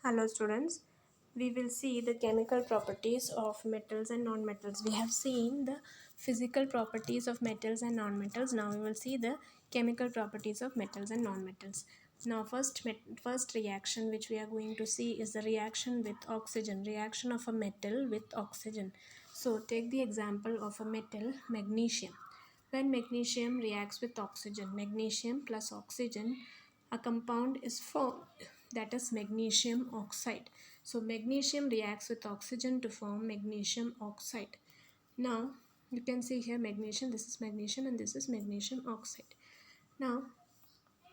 Hello students, we will see the chemical properties of metals and non-metals. We have seen the physical properties of metals and non-metals. Now we will see the chemical properties of metals and non-metals. Now first reaction which we are going to see is the reaction with oxygen, reaction of a metal with oxygen. So take the example of a metal, magnesium. When magnesium reacts with oxygen, magnesium plus oxygen, a compound is formed, that is magnesium oxide. So magnesium reacts with oxygen to form magnesium oxide. Now you can see here magnesium, this is magnesium and this is magnesium oxide. Now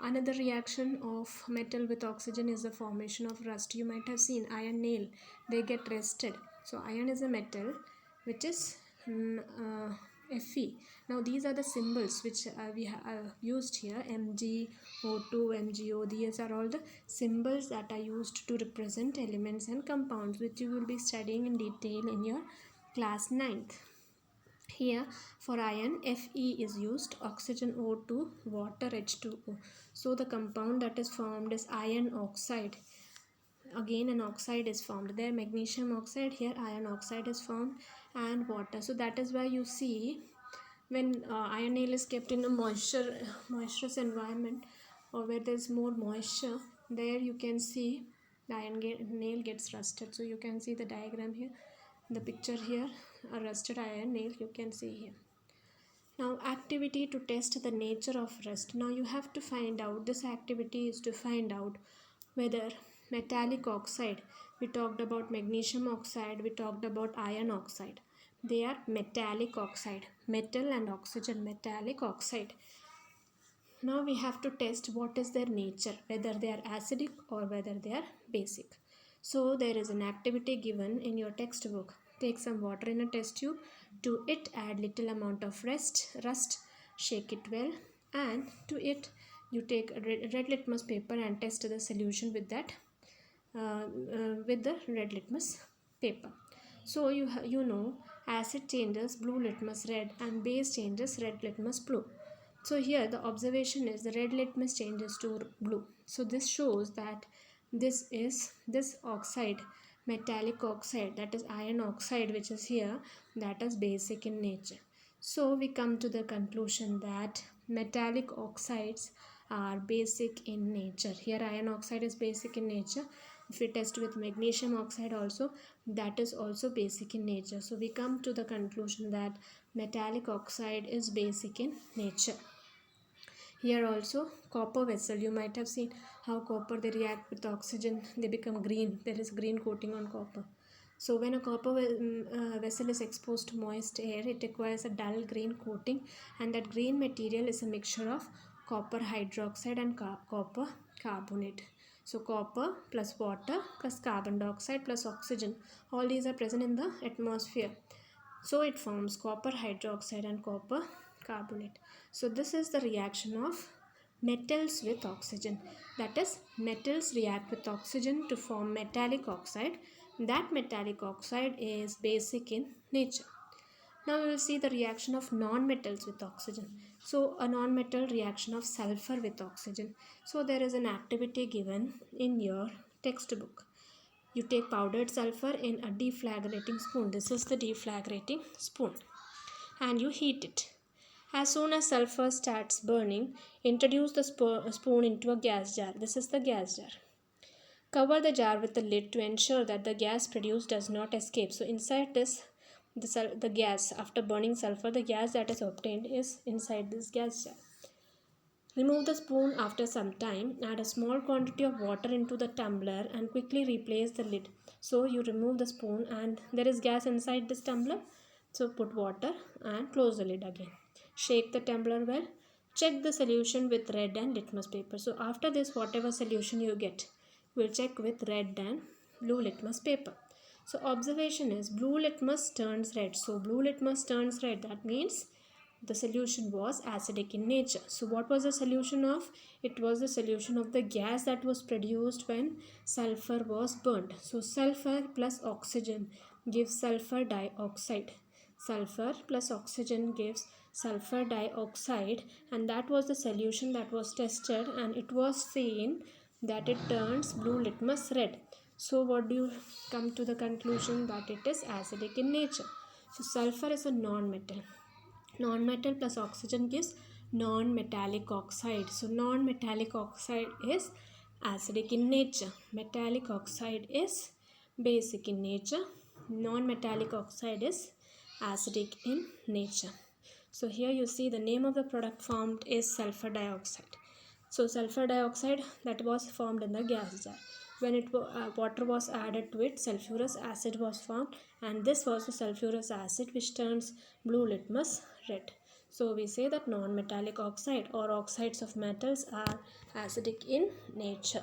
another reaction of metal with oxygen is the formation of rust. You might have seen iron nail, they get rusted. So iron is a metal which is Fe. Now these are the symbols which we have used here, Mg, O2, MgO. These are all the symbols that are used to represent elements and compounds, which you will be studying in detail in your class 9th. Here for iron, Fe is used, oxygen O2, water H2O. So the compound that is formed is iron oxide. Again an oxide is formed. There magnesium oxide, here iron oxide is formed, and water. So that is why you see when iron nail is kept in a moisturous environment, or where there is more moisture, there you can see the nail gets rusted. So you can see the diagram here, the picture here, a rusted iron nail you can see here. Now activity to test the nature of rust. Now you have to find out, this activity is to find out whether metallic oxide, we talked about magnesium oxide, we talked about iron oxide, they are metallic oxide, metal and oxygen, metallic oxide. Now we have to test what is their nature, whether they are acidic or whether they are basic. So there is an activity given in your textbook. Take some water in a test tube. To it add little amount of rust, shake it well, and to it you take a red litmus paper and test the solution with that with the red litmus paper. So you know acid changes blue litmus red and base changes red litmus blue. So here the observation is the red litmus changes to blue. So this shows that this oxide, metallic oxide, that is iron oxide, which is here, that is basic in nature. So we come to the conclusion that metallic oxides are basic in nature. Here iron oxide is basic in nature. If we test with magnesium oxide also, that is also basic in nature. So we come to the conclusion that metallic oxide is basic in nature. Here also copper vessel, you might have seen how copper, they react with oxygen, they become green, there is green coating on copper. So when a copper vessel is exposed to moist air, it acquires a dull green coating, and that green material is a mixture of copper hydroxide and copper carbonate. So copper plus water plus carbon dioxide plus oxygen, all these are present in the atmosphere. So it forms copper hydroxide and copper carbonate. So this is the reaction of metals with oxygen. That is, metals react with oxygen to form metallic oxide. That metallic oxide is basic in nature. Now we will see the reaction of non-metals with oxygen. So a non-metal reaction of sulfur with oxygen. So there is an activity given in your textbook. You take powdered sulfur in a deflagrating spoon. This is the deflagrating spoon. And you heat it. As soon as sulfur starts burning, introduce the spoon into a gas jar. This is the gas jar. Cover the jar with the lid to ensure that the gas produced does not escape. So inside this, the gas, after burning sulfur, the gas that is obtained is inside this gas jar. Remove the spoon after some time. Add a small quantity of water into the tumbler and quickly replace the lid. So you remove the spoon and there is gas inside this tumbler. So put water and close the lid again. Shake the tumbler well. Check the solution with red and litmus paper. So after this, whatever solution you get, we'll check with red and blue litmus paper. So observation is blue litmus turns red. So blue litmus turns red. That means the solution was acidic in nature. So what was the solution of? It was the solution of the gas that was produced when sulfur was burnt. So sulfur plus oxygen gives sulfur dioxide. Sulfur plus oxygen gives sulfur dioxide, and that was the solution that was tested, and it was seen that it turns blue litmus red. So what do you come to the conclusion? That it is acidic in nature. So sulfur is a non-metal. Non-metal plus oxygen gives non-metallic oxide. So non-metallic oxide is acidic in nature. Metallic oxide is basic in nature. Non-metallic oxide is acidic in nature. So here you see the name of the product formed is sulfur dioxide. So sulfur dioxide that was formed in the gas jar. When water was added to it, sulfurous acid was formed, and this was the sulfurous acid which turns blue litmus red. So we say that non-metallic oxide or oxides of metals are acidic in nature.